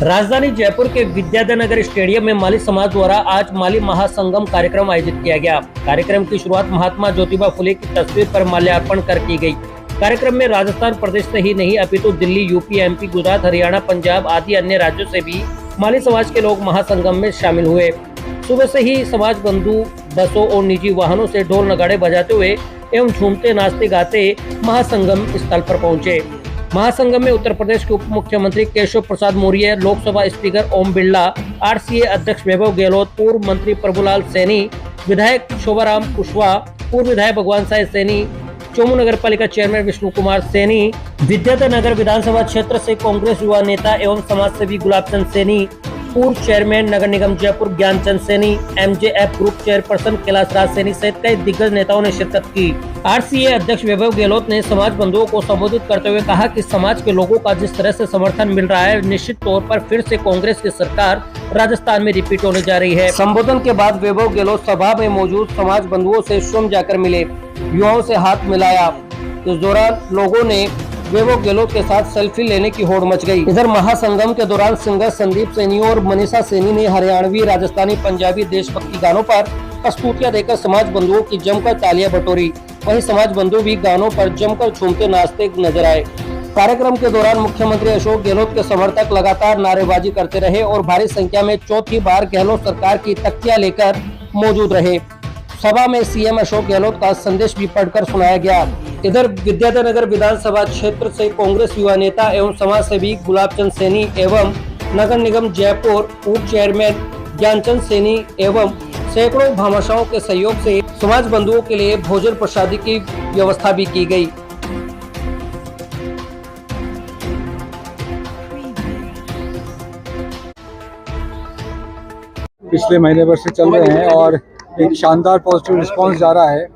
राजधानी जयपुर के विद्याधर स्टेडियम में माली समाज द्वारा आज माली महासंगम कार्यक्रम आयोजित किया गया। कार्यक्रम की शुरुआत महात्मा ज्योतिबा फुले की तस्वीर पर माल्यार्पण कर की गई। कार्यक्रम में राजस्थान प्रदेश से ही नहीं अपितु दिल्ली, यूपी, एमपी, गुजरात, हरियाणा, पंजाब आदि अन्य राज्यों से भी माली समाज के लोग महासंगम में शामिल हुए। सुबह से ही समाज बंधु बसों और निजी वाहनों से ढोल नगाड़े बजाते हुए एवं झूमते नाचते गाते महासंगम स्थल पर पहुंचे। महासंगम में उत्तर प्रदेश के उप मुख्यमंत्री केशव प्रसाद मौर्य, लोकसभा स्पीकर ओम बिरला, आरसीए अध्यक्ष वैभव गहलोत, पूर्व मंत्री प्रभुलाल सैनी, विधायक शोभाराम कुशवाहा, पूर्व विधायक भगवान साय सैनी, चोमू नगर पालिका चेयरमैन विष्णु कुमार सैनी, विद्याधर नगर विधानसभा क्षेत्र से कांग्रेस युवा नेता एवं समाज सेवी गुलाब चंद सैनी, पूर्व चेयरमैन नगर निगम Jaipur Gyanchand Saini, MJF group chairperson Kailash Raj Saini सहित कई दिग्गज नेताओं ने शिरकत की। आरसीए अध्यक्ष वैभव गहलोत ने समाज बंधुओं को संबोधित करते हुए कहा कि समाज के लोगों का जिस तरह से समर्थन मिल रहा है, निश्चित तौर पर फिर से कांग्रेस की सरकार राजस्थान में रिपीट होने जा रही है। संबोधन के बाद वैभव गहलोत सभा में मौजूद समाज बंधुओं से स्वयं जाकर मिले, युवाओं से हाथ मिलाया। इस दौरान लोगों ने वैभव गहलोत के साथ सेल्फी लेने की होड़ मच गई। इधर महासंगम के दौरान सिंगर संदीप सैनी और मनीषा सैनी ने हरियाणवी, राजस्थानी, पंजाबी देशभक्ति गानों पर प्रस्तुतियां देकर समाज बंधुओं की जमकर तालियां बटोरी। वहीं समाज बंधु भी गानों पर जमकर झूमते नाचते नजर आए। कार्यक्रम के दौरान मुख्यमंत्री अशोक गहलोत के समर्थक लगातार नारेबाजी करते रहे और भारी संख्या में चौथी बार गहलोत सरकार की तख्तियां लेकर मौजूद रहे। सभा में सीएम अशोक गहलोत का संदेश भी पढ़कर सुनाया गया। इधर विद्याधर नगर विधानसभा क्षेत्र से कांग्रेस युवा नेता एवं समाज सेवी गुलाब चंद सैनी एवं नगर निगम जयपुर पूर्व चेयरमैन ज्ञानचंद सैनी एवं सैकड़ों भामाशाहों के सहयोग से समाज बंधुओं के लिए भोजन प्रसादी की व्यवस्था भी की गई। पिछले महीने भर से चल रहे हैं और एक शानदार पॉजिटिव रिस्पांस जा रहा है।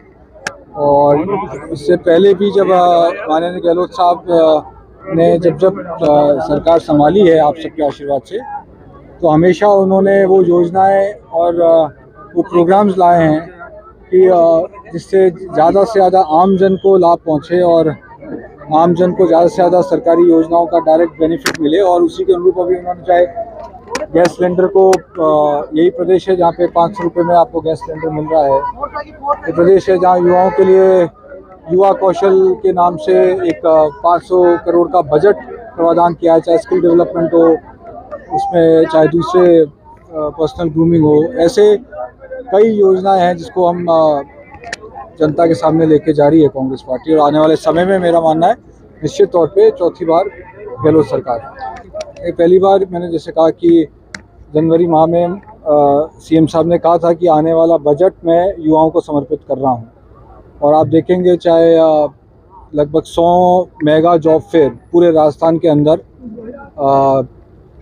और इससे पहले भी जब माननीय गहलोत साहब ने जब सरकार संभाली है आप सबके आशीर्वाद से, तो हमेशा उन्होंने वो योजनाएं और वो प्रोग्राम्स लाए हैं कि जिससे ज़्यादा से ज़्यादा आम जन को लाभ पहुँचे और आम जन को ज़्यादा से ज़्यादा सरकारी योजनाओं का डायरेक्ट बेनिफिट मिले। और उसी के अनुरूप अभी उन्होंने चाहे गैस सिलेंडर को, यही प्रदेश है जहाँ पे 500 रुपये में आपको गैस सिलेंडर मिल रहा है। ये प्रदेश है जहाँ युवाओं के लिए युवा कौशल के नाम से एक 500 करोड़ का बजट प्रावधान किया है, चाहे स्किल डेवलपमेंट हो उसमें, चाहे दूसरे पर्सनल ग्रूमिंग हो। ऐसे कई योजनाएं हैं जिसको हम जनता के सामने लेके जा रही है कांग्रेस पार्टी। और आने वाले समय में मेरा मानना है निश्चित तौर पे चौथी बार गहलोत सरकार। ये पहली बार मैंने जैसे कहा कि जनवरी माह में सीएम साहब ने कहा था कि आने वाला बजट मैं युवाओं को समर्पित कर रहा हूं। और आप देखेंगे चाहे लगभग 100 मेगा जॉब फेयर पूरे राजस्थान के अंदर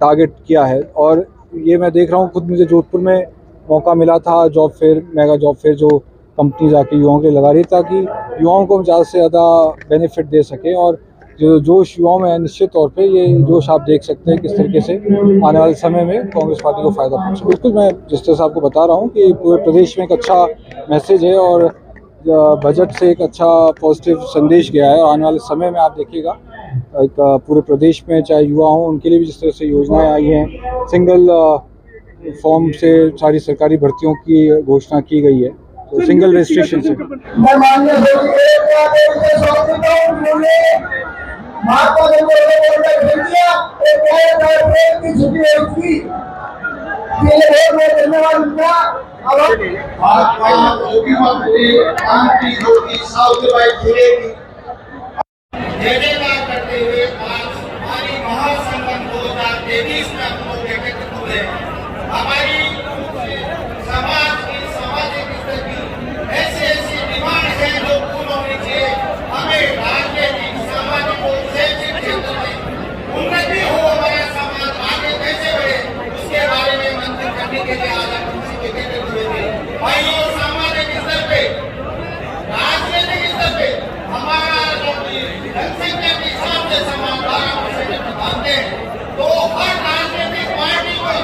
टारगेट किया है। और ये मैं देख रहा हूँ, खुद मुझे जोधपुर में मौका मिला था job fair, mega job fair जो कंपनी जाके युवाओं के लिए लगा रही, ताकि युवाओं को हम ज़्यादा से ज़्यादा बेनिफिट दे सकें। और जो जोश युवाओं में है, निश्चित तौर पे ये जोश आप देख सकते हैं किस तरीके से आने वाले समय में कांग्रेस पार्टी को फायदा पहुंचे। बिल्कुल, मैं जिस तरह से आपको बता रहा हूं कि पूरे प्रदेश में एक अच्छा मैसेज है और बजट से एक अच्छा पॉजिटिव संदेश गया है। और आने वाले समय में आप देखिएगा एक पूरे प्रदेश में चाहे युवा हों उनके लिए भी जिस तरह से योजनाएं आई हैं, सिंगल फॉर्म से सारी सरकारी भर्तियों की घोषणा की गई है, तो सिंगल रजिस्ट्रेशन से करते हुए आज हमारी महासंगम 2023 में हम लोग एकत्रित हुए। हमारी समाज की सामाजिक स्थिति ऐसी डिमांड है जो पूर्ण होनी चाहिए। हमें राजनीतिक, सामाजिक और शैक्षिक क्षेत्र में उन्नति हो, हमारा समाज आगे कैसे बढ़े, उसके बारे में मंथन करने के लिए आज हम किसी के एकत्रित हुए थे। भाइयों, सामाजिक स्तर पे, राजनीतिक स्तर पे हमारा जनसंख्या के हिसाब से समाज 12% मानते हैं, तो हर राजनीतिक पार्टी को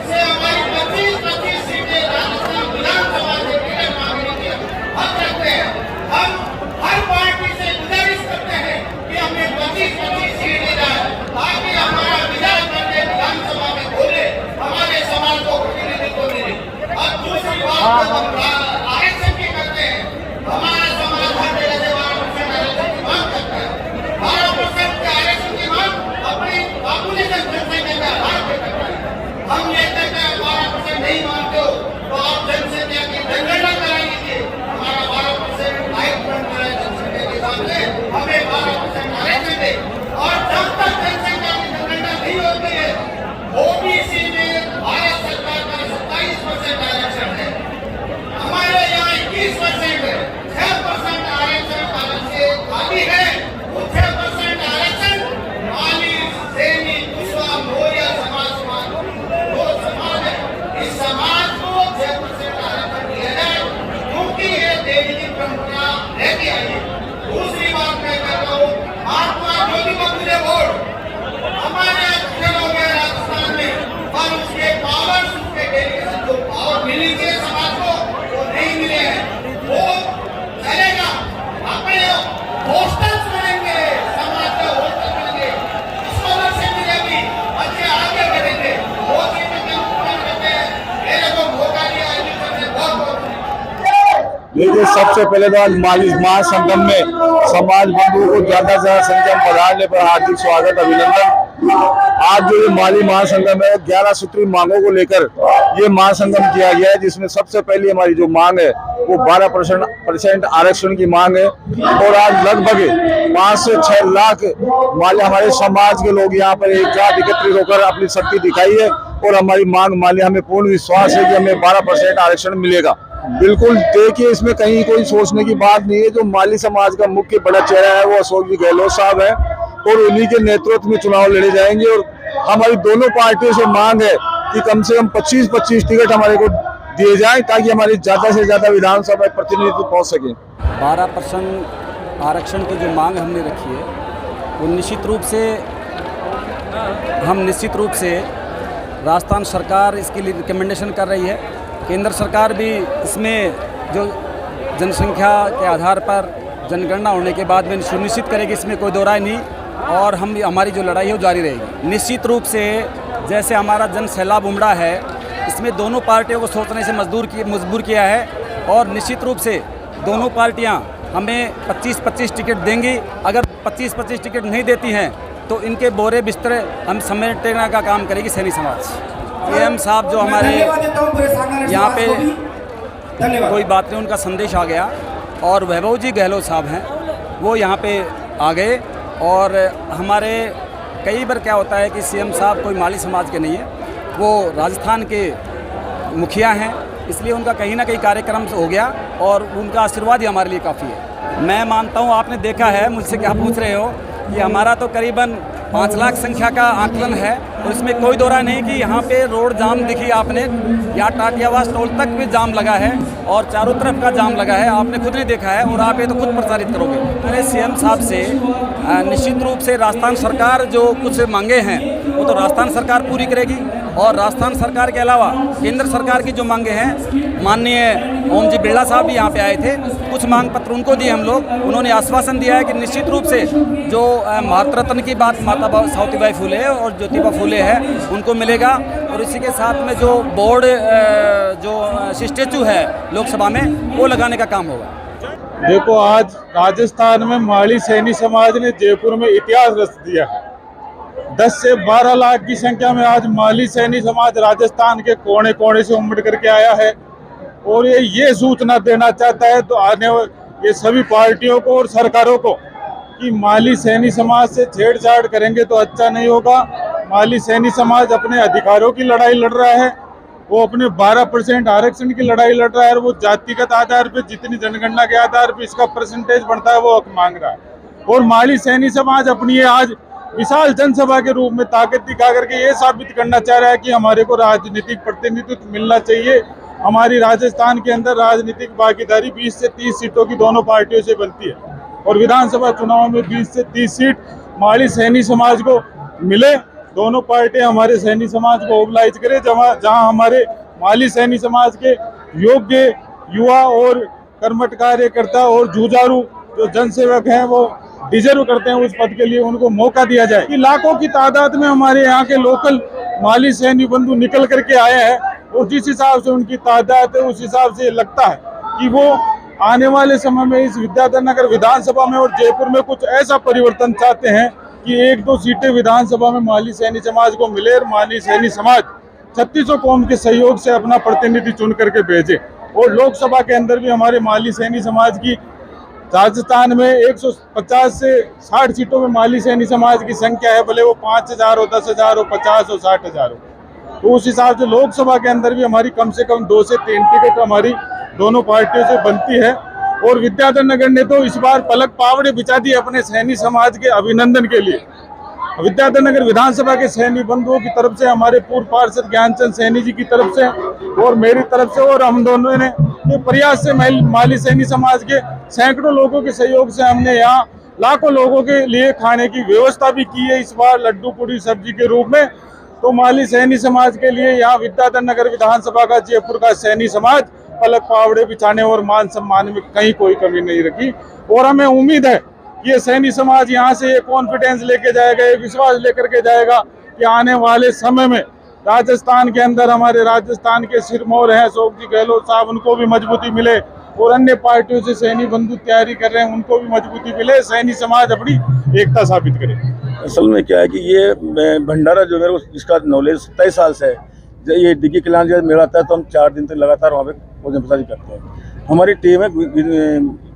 से हमारी ओबीसी में भारत सरकार का 27% आरक्षण है, हमारे यहाँ 21% है। 6% आरक्षण भारत से खाली है। वो 6% आरक्षण माली, सैनिक, कुशवाहा, मौर्य समाज दो समाज है। इस समाज को 6% आरक्षण दिया जाए, क्योंकि ये देश की परंपरा रहती आई है। दूसरी बात मैं कहता हूँ, महात्मा ज्योतिबा फुले बोर्ड हमारे अक्षरों में राजस्थान में, पर उसके पावर, उसके डेलीगेशन जो पावर मिली थी समाज को, वो नहीं मिले हैं। वो चलेगा, अपने हॉस्टल्स बनेंगे, समाज के हॉस्टल बनेंगे, स्कॉलरशिप मिलेगी, बच्चे आगे बढ़ेंगे। वो चीजें करते हैं। मेरे को मौका दिया एडमिशन से बहुत देखिए, सबसे पहले तो आज माली महासंगम में समाज बंधुओं को ज्यादा से ज्यादा संख्या में पधारने पर हार्दिक स्वागत, अभिनंदन। आज जो ये माली महासंगम है, 11 सूत्री मांगों को लेकर ये महासंगम किया गया है, जिसमें सबसे पहली हमारी जो मांग है वो 12% आरक्षण की मांग है। और आज लगभग 5 से 6 लाख माली हमारे समाज के लोग यहाँ पर एक साथ एकत्रित होकर अपनी शक्ति दिखाई है। और हमारी मांग माली, हमें पूर्ण विश्वास है कि हमें 12% आरक्षण मिलेगा। बिल्कुल, देखिए, इसमें कहीं कोई सोचने की बात नहीं है। जो माली समाज का मुख्य बड़ा चेहरा है वो अशोक जी गहलोत साहब है, और उन्हीं के नेतृत्व में चुनाव लड़े जाएंगे। और हमारी दोनों पार्टियों से मांग है कि कम से कम 25-25 टिकट हमारे को दिए जाएं, ताकि हमारी ज्यादा से ज्यादा विधानसभा प्रतिनिधित्व पहुंच सके। 12% आरक्षण की जो मांग हमने रखी है, वो निश्चित रूप से राजस्थान सरकार इसके लिए रिकमेंडेशन कर रही है। केंद्र सरकार भी इसमें जो जनसंख्या के आधार पर जनगणना होने के बाद में सुनिश्चित करेगी, इसमें कोई दो राय नहीं। और हमारी जो लड़ाई है वो जारी रहेगी। निश्चित रूप से जैसे हमारा जन सैलाब उमड़ा है, इसमें दोनों पार्टियों को सोचने से मजबूर किया है। और निश्चित रूप से दोनों पार्टियां हमें 25-25 टिकट देंगी। अगर 25-25 टिकट नहीं देती हैं तो इनके बोरे बिस्तर हम समेटने का काम करेगी सैनी समाज। सीएम साहब जो हमारे यहाँ पे कोई बात नहीं, उनका संदेश आ गया। और वैभव जी गहलोत साहब हैं, वो यहाँ पे आ गए। और हमारे कई बार क्या होता है कि सीएम साहब कोई माली समाज के नहीं है, वो राजस्थान के मुखिया हैं, इसलिए उनका कहीं ना कहीं कार्यक्रम हो गया और उनका आशीर्वाद ही हमारे लिए काफ़ी है। मैं मानता हूँ, आपने देखा है, मुझसे क्या पूछ रहे हो कि हमारा तो करीबन 5 लाख संख्या का आकलन है, और इसमें कोई दो राय नहीं कि यहाँ पे रोड जाम दिखी आपने, यहाँ टाटियावास टोल तक भी जाम लगा है और चारों तरफ का जाम लगा है, आपने खुद नहीं देखा है और आप ये तो खुद प्रसारित करोगे। मैंने सीएम साहब से निश्चित रूप से राजस्थान सरकार जो कुछ मांगे हैं वो तो राजस्थान सरकार पूरी करेगी। और राजस्थान सरकार के अलावा केंद्र सरकार की जो मांगे हैं, माननीय ओम जी बिरला साहब भी यहाँ पे आए थे, कुछ मांग पत्र उनको दिए हम लोग। उन्होंने आश्वासन दिया है कि निश्चित रूप से जो भारत रत्न की बात माता सावित्रीबाई फुले और ज्योतिबा फुले है उनको मिलेगा। और इसी के साथ में जो बोर्ड जो स्टैचू है लोकसभा में, वो लगाने का काम होगा। देखो, आज राजस्थान में माली सैनी समाज ने जयपुर में इतिहास रच दिया है। 10 से 12 लाख की संख्या में आज माली सैनी समाज राजस्थान के कोने कोने से उमड़ करके आया है। और ये सूचना देना चाहता है तो ये सभी पार्टियों को और सरकारों को कि माली सैनी समाज से छेड़छाड़ करेंगे तो अच्छा नहीं होगा। माली सैनी समाज अपने अधिकारों की लड़ाई लड़ रहा है, वो अपने 12% आरक्षण की लड़ाई लड़ रहा है, और वो जातिगत आधार पे जितनी जनगणना के आधार पे इसका परसेंटेज बढ़ता है वो हक मांग रहा है। और माली सैनी समाज अपनी आज विशाल जनसभा के रूप में ताकत दिखा करके ये साबित करना चाह रहा है कि हमारे को राजनीतिक प्रतिनिधित्व मिलना चाहिए। हमारी राजस्थान के अंदर राजनीतिक भागीदारी 20 से 30 सीटों की दोनों पार्टियों से बनती है, और विधानसभा चुनाव में 20 से 30 सीट माली सैनी समाज को मिले। दोनों पार्टियां हमारे सैनी समाज को मोबिलाइज करें, जहां हमारे माली सैनी समाज के योग्य युवा और कर्मठ कार्यकर्ता और जुझारू जो जनसेवक हैं वो डिजर्व करते हैं उस पद के लिए, उनको मौका दिया जाए। कि लाखों की तादाद में हमारे यहाँ के लोकल माली सैनी बंधु निकल करके आए हैं, और जिस हिसाब से उनकी तादाद है उस हिसाब से लगता है कि वो आने वाले समय में इस विद्याधर नगर विधानसभा में और जयपुर में कुछ ऐसा परिवर्तन चाहते हैं कि 1-2 सीटें विधानसभा में माली सैनी समाज को मिले, और माली सैनी समाज 3600 कौम के सहयोग से अपना प्रतिनिधि चुन करके भेजे। और लोकसभा के अंदर भी हमारे माली सैनी समाज की राजस्थान में 150 से 60 सीटों में माली सैनी समाज की संख्या है, भले वो 5,000 हो, 10,000 हो, 50 हो, 60,000 हो। तो उस हिसाब से लोकसभा के अंदर भी हमारी कम से कम 2 से 3 टिकट हमारी दोनों पार्टियों से बनती है। और विद्याधर नगर ने तो इस बार पलक पावड़े बिछा दी अपने सैनी समाज के अभिनंदन के लिए। विद्याधर नगर विधानसभा के सैनी बंधुओं की तरफ से, हमारे पूर्व पार्षद ज्ञानचंद सैनी जी की तरफ से और मेरी तरफ से, और हम दोनों ने ये प्रयास से माली सैनी समाज के सैकड़ों लोगों के सहयोग से हमने यहाँ लाखों लोगों के लिए खाने की व्यवस्था भी की है इस बार लड्डू पूरी सब्जी के रूप में। तो माली सैनी समाज के लिए यहाँ विद्याधर नगर विधानसभा का जयपुर का सैनी समाज पलक पावड़े बिछाने और मान सम्मान में कहीं कोई कमी नहीं रखी। और हमें उम्मीद है कि ये सैनी समाज यहाँ से ये कॉन्फिडेंस लेके जाएगा, ये विश्वास लेकर के जाएगा कि आने वाले समय में राजस्थान के अंदर हमारे राजस्थान के सिरमौर हैं अशोक जी गहलोत साहब, उनको भी मजबूती मिले, और अन्य पार्टियों से सैनी बंधु तैयारी कर रहे हैं उनको भी मजबूती मिले, सैनी समाज अपनी एकता साबित करे। असल में क्या है कि ये भंडारा जो मेरे को जिसका नॉलेज 27 साल से है, जब ये डिग्गी कल्याण जब मेला आता है तो हम 4 दिन तक लगातार वहाँ पे भोजन प्रसादी करते हैं। हमारी टीम है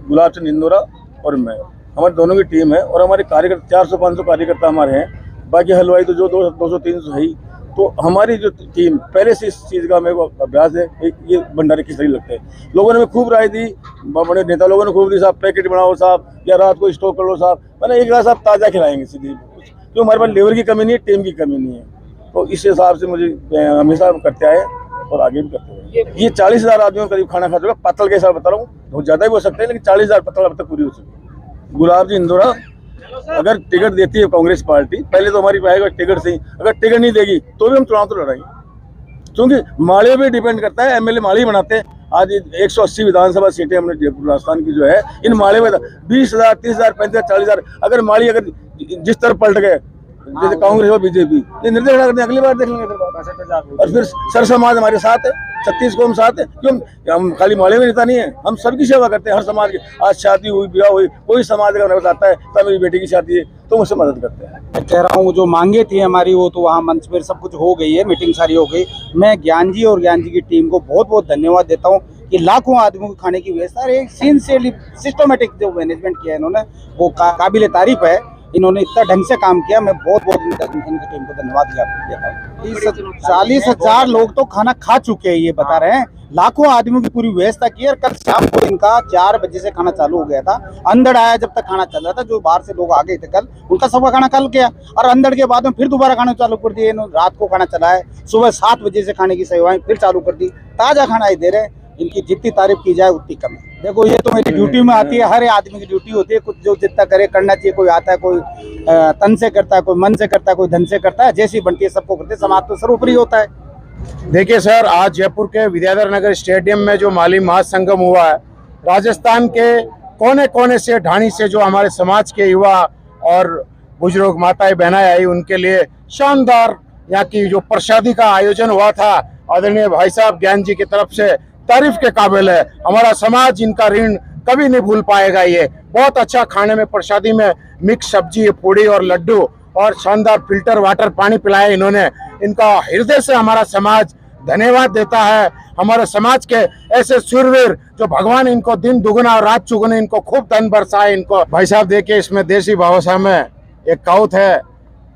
गुलाब चंद इंदौरा और मैं, हमारे दोनों की टीम है। और हमारे कार्यकर्ता 400-500 कार्यकर्ता हमारे हैं, बाकी हलवाई तो जो 200-300 है ही। तो हमारी जो टीम पहले से इस चीज़ का मेरे को अभ्यास है, ये भंडारे किस तरह लगते हैं। लोगों ने हमें खूब राय दी, बड़े नेता लोगों ने खूब दी, साहब पैकेट बनाओ साहब, या रात को स्टॉक कर लो साहब। मैंने एक रात साहब ताज़ा खिलाएंगे सीधी, क्यों हमारे पास लेबर की कमी नहीं है, टीम की कमी नहीं है। तो इस हिसाब से मुझे हमेशा करते आए और आगे भी करते हैं। ये 40,000 आदमियों का करीब खाना खा चुका, पत्तल के हिसाब बता रहा हूँ, बहुत ज़्यादा भी हो सकते हैं, लेकिन 40,000 पत्तल अब तक पूरी हो चुकी। गुलाब जी इंदौरा अगर टिकट देती है कांग्रेस पार्टी, पहले तो हमारी पाएगा टिकट से ही, अगर टिकट नहीं देगी तो भी हम चुनाव तो लड़ाएंगे, क्योंकि माले पे डिपेंड करता है। एमएलए माले ही बनाते हैं। आज 180 विधानसभा सीटें हमने जयपुर राजस्थान की जो है इन माले में 20,000, 30,000, 35,000, 40,000 अगर माली अगर जिस तरफ पलट गए जैसे कांग्रेस और बीजेपी, ये निर्णय करते हैं, अगली बार देख लेंगे। और फिर सर समाज हमारे साथ है, 36 को हम साथ है, क्यों हम खाली माले में रहता नहीं है, हम सबकी सेवा करते हैं, हर समाज की। आज शादी हुई, ब्याह हुई, कोई समाज अगर हमारे आता है तो मेरी बेटी की शादी है तो मुझसे मदद करते हैं। मैं कह रहा हूँ जो मांगे थी हमारी वो तो वहाँ मंच पर सब कुछ हो गई है, मीटिंग सारी हो गई। मैं ज्ञान जी और ज्ञान जी की टीम को बहुत बहुत धन्यवाद देता हूँ कि लाखों आदमियों को खाने की व्यवस्था, एक सिंसियरली सिस्टमैटिक जो मैनेजमेंट किया है इन्होंने वो काबिल तारीफ है। इन्होंने इतना ढंग से काम किया, मैं बहुत बहुत इनकी टीम को धन्यवाद देता हूँ। 40,000 लोग तो खाना खा चुके हैं, ये बता रहे हैं। लाखों आदमियों की पूरी व्यवस्था की है। कल शाम को इनका 4 बजे से खाना चालू हो गया था, अंधड़ आया जब तक खाना चल रहा था। जो बाहर से लोग आ गए थे कल, उनका सबका खाना कल गया, और अंधड़ के बाद में फिर दोबारा खाना चालू कर दिए इन्होंने। रात को खाना चला है, सुबह 7 बजे से खाने की सेवाएं फिर चालू कर दी, ताज़ा खाना ही दे रहे हैं। इनकी जितनी तारीफ की जाए उतनी कम है। देखो ये तो मेरी ड्यूटी में आती है, हर आदमी की ड्यूटी होती है, कुछ जो जितना करे करना चाहिए। कोई आता है, कोई तन से करता है, कोई मन से करता है, कोई धन से करता है, जैसी बनती है सबको करते हैं। समाज तो सर्वोपरि होता है। देखिए सर, आज जयपुर के विद्याधर नगर स्टेडियम में जो माली महासंगम हुआ है, राजस्थान के कोने कोने से, ढाणी से जो हमारे समाज के युवा और बुजुर्ग माताएं बहनाएं आई, उनके लिए शानदार यहाँ की जो प्रसादी का आयोजन हुआ था, आदरणीय भाई साहब ज्ञान जी की तरफ से तारीफ के काबिल है। हमारा समाज इनका ऋण कभी नहीं भूल पाएगा। ये बहुत अच्छा खाने में, प्रसादी में मिक्स सब्जी, पूड़ी और लड्डू और शानदार फिल्टर वाटर पानी पिलाया इन्होंने। इनका हृदय से हमारा समाज धन्यवाद देता है। हमारे समाज के ऐसे शूरवीर जो भगवान इनको दिन दुगुना और रात चुगुना इनको खूब धन बरसाए इनको। भाई साहब देखिए, इसमें देसी भाषा में एक कहावत है,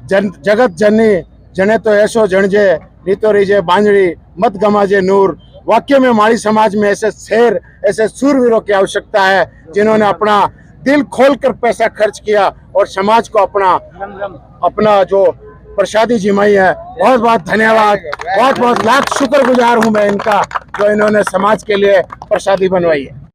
जगत जननी जने तो ऐसो जणजे, नीतो रीजे बांजड़ी मत गमाजे नूर। वाक्य में हमारी समाज में ऐसे शेर, ऐसे शूरवीरों की आवश्यकता है जिन्होंने अपना दिल खोलकर पैसा खर्च किया और समाज को अपना जो प्रसादी जिमाई है। बहुत बहुत धन्यवाद, बहुत बहुत लाख शुक्रगुजार हूं मैं इनका, जो इन्होंने समाज के लिए प्रसादी बनवाई है।